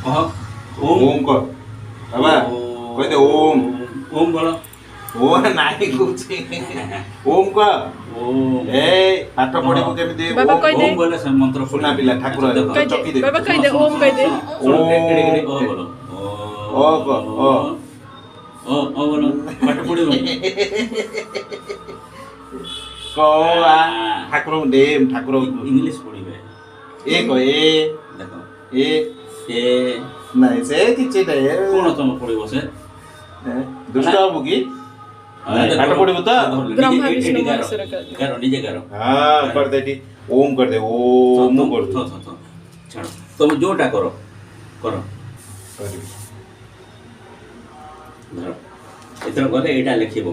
कह ओम को बाबा कह दे ओम ओम बोलो ओ नाही कुछ ओम को ओम ए पाठ पढिबो केमिति बाबा कह दे ओम बोले से मंत्र सुना पिला ठाकुर कह चकी दे दे बाबा कह दे ओम कह दे ओ बोलो ओ को ओ ओ बोलो पाठ पढ़िबो को आ ठाकुर देम ठाकुर इंग्लिश पढ़िबे ए को ए देखो ए ए नाही से किछि दे कोन तुम पढ़िबो से दुष्ट हो की पाठ पढिबो त ब्रह्मा विष्णु महेश्वर कर करो निजे करो हां कर दे ओम कर दे ओम कर दे छाड़ो तुम जोटा करो करो कर धरो इतना गले एटा लिखिबो